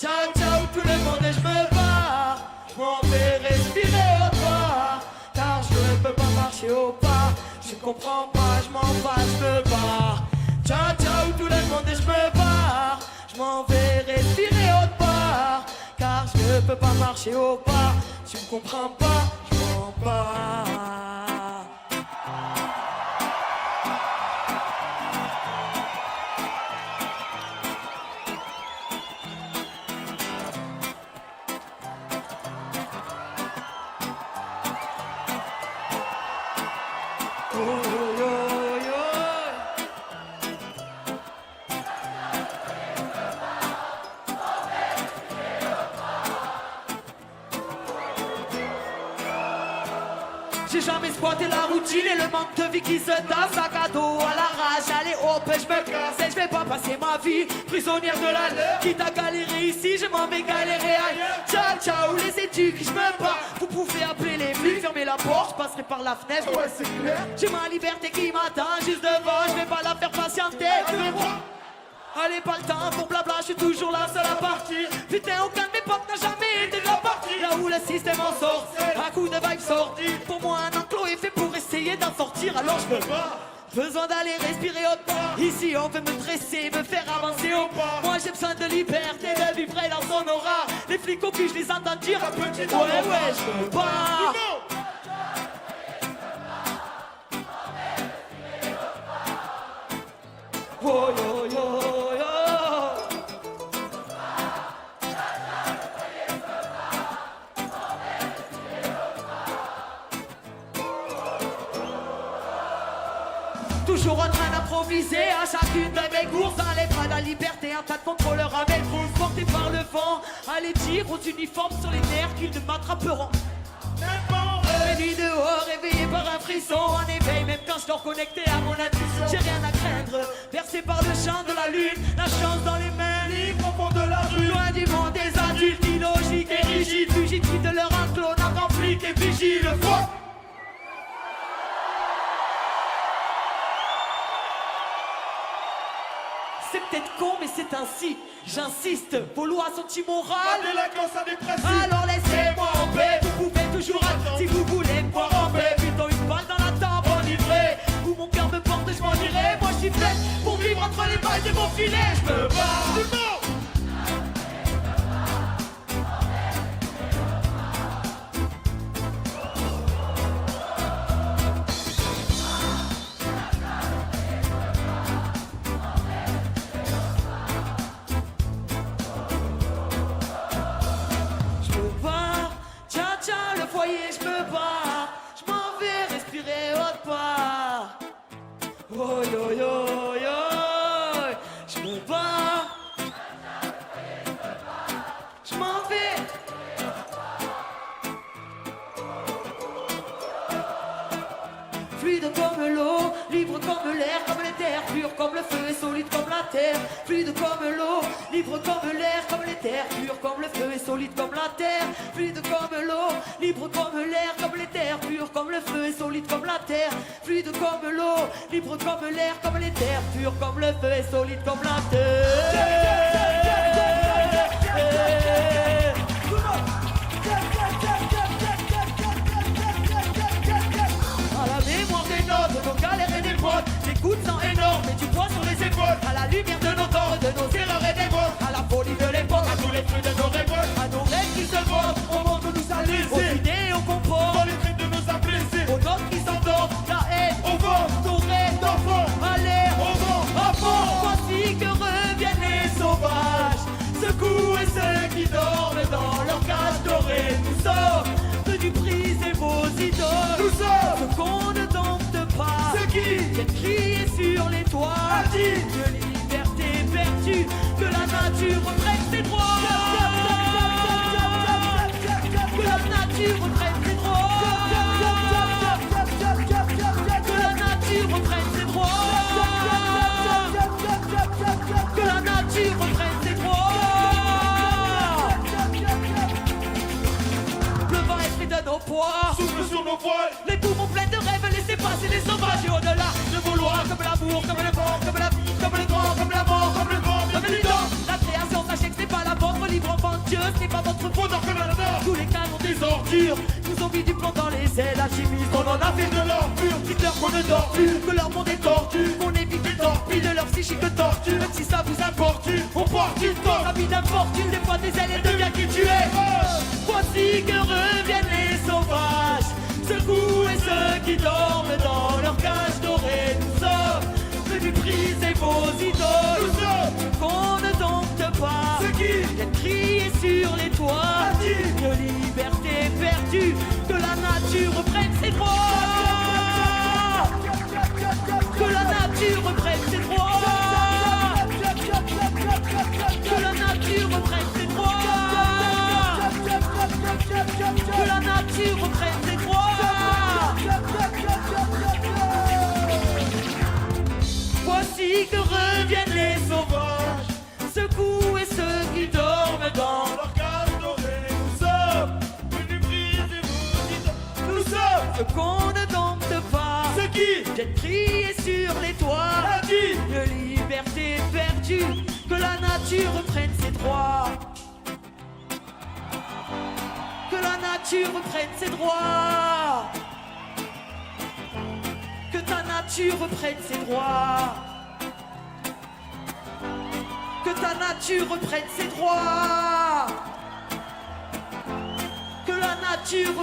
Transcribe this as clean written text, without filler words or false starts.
Ciao, ciao tout le monde et je me barre. Je m'en vais respirer au revoir. Car je ne peux pas marcher au pas. Je comprends pas, je m'en vais, je me barre. Ciao, ciao tout le monde et je me barre. Je m'en vais respirer au revoir. Car je ne peux pas marcher au pas. Tu me comprends pas, je m'en bats. J'ai jamais squatté la routine et le manque de vie qui se tasse. Sac à dos à l'arrache, allez hop, je me casse. Et je vais pas passer ma vie prisonnière de la leur. Quitte à galérer ici, je m'en vais galérer ailleurs. Ciao, ciao, les études, je me bats. Vous pouvez appeler les flics, fermer la porte, je passerai par la fenêtre. Ouais, c'est clair. J'ai ma liberté qui m'attend juste devant, je vais pas la faire patienter. Allez, pas le temps pour blabla, je suis toujours là seul à partir. Putain, aucun de mes potes n'a jamais été de la partie. Là où le système en sort, un coup de vibe sorti. Pour moi, un enclos est fait pour essayer d'en sortir. Alors je veux pas. Besoin d'aller respirer au pas. Ici, on veut me dresser, me faire avancer au pas. Moi, j'ai besoin de liberté, de vivre dans son aura. Les flics au cul, je les entends dire. Ouais, je veux pas. Oh, yo, yo, yo. Toujours en train d'improviser à chacune de mes courses. Dans les bras de la liberté, un tas de contrôleurs à mes trousses. Portés par le vent, allez dire aux uniformes sur les nerfs qu'ils ne m'attraperont. Les nuits dehors, réveillé par un frisson. En éveil, même quand je dors connecté à mon intuition. J'ai rien à craindre, bercé par le chant de la lune. La chance dans les mains, libre au fond de la rue. Loin du monde des adultes, illogiques et rigides. Fugitifs de leur enclos, n'entend flic et vigile. Fuck. C'est peut-être con, mais c'est ainsi. J'insiste, vos lois sont immorales. La délinquance a des principes. Alors laissez-moi en paix. Vous pouvez toujours attendre si vous voulez me voir en paix. Plutôt une balle dans la tempe enivrée. Où mon cœur me porte, je m'en irai. Moi je suis faite pour vivre entre les balles de mon filet. Je me bats. Je me bats, je m'en vais respirer autre part. Oh yo yo yo, je me bats, je m'en vais. Fluide comme l'eau, libre comme l'air, comme les terres, pur comme le feu et solide comme la terre. Fluide comme l'eau, libre comme l'air, comme les terres, pur comme le feu et solide comme la terre. Fluide comme l'eau, libre comme l'air, comme les terres, pur comme le feu et solide comme la terre. Fluide comme l'eau, libre comme l'air, comme les terres, pur comme le feu et solide comme la terre. Nos galères et des potes, les coups de sang énormes et du poids sur les épaules. À la lumière de nos torts, de nos erreurs et des vols. À la folie de l'époque, à tous les fruits de nos révoltes. À nos rêves qui se volent, au monde que nous a laissé. Aux idées et au confort, dans les traits de nos a blessés. Aux notes qui s'endorment, la haine, au vent, nos rêves d'enfants. À l'air, au vent, à fond. Voici que reviennent les sauvages. Secouez ceux qui dorment dans leur cage dorée. Nous sommes venus briser vos idoles. Nous sommes ceux qu'on ne dompte pas. Ceux qui viennent crier sur les toits. De liberté perdue, que la nature reprenne ses droits. Que la nature reprenne ses droits. Que la nature reprenne ses droits. Que la nature reprenne ses droits. Le vent esprit de nos poids souffle sur nos voiles. Les poumons pleins de rêves, laissez passer les sauvages. Et au-delà de vos lois, comme l'amour, comme le vent, comme la vie, comme le grand, comme la mort, comme le vent, comme le temps. La création, sachez que c'est pas la vôtre, libre monsieur, ce n'est pas votre faute. Tous les canons des ordures nous ont mis du plomb dans les ailes. Alchimistes, on en a fait de l'or pur. Dites-leur qu'on ne dort plus, que leur monde est tordu, qu'on évite les torpilles de leur psychique torture. Même si ça vous importune, on porte une torche. La vie d'infortune, des fois des ailes et devient qui tu es. Voici que reviennent les sauvages, secouez ceux qui dorment dans leur cage dorée. Nous sommes venus briser vos idoles. Nous sommes qu'on ne dompte pas ceux qui viennent crier sur les toits de liberté perdue, que la nature reprenne ses droits, que la nature reprenne ses droits, que la nature reprenne ses droits, que la nature reprenne ses droits. Voici que reviennent les sauvages, secouez ceux qui dorment dans leur cage dorée. Nous sommes venus briser vos idoles. Nous sommes ceux qu'on ne dompte pas, ceux qui viennent crier sur les toits de liberté perdue, que la nature reprenne ses droits, que la nature reprenne ses droits, que ta nature reprenne ses droits, que ta nature reprenne ses droits, que la nature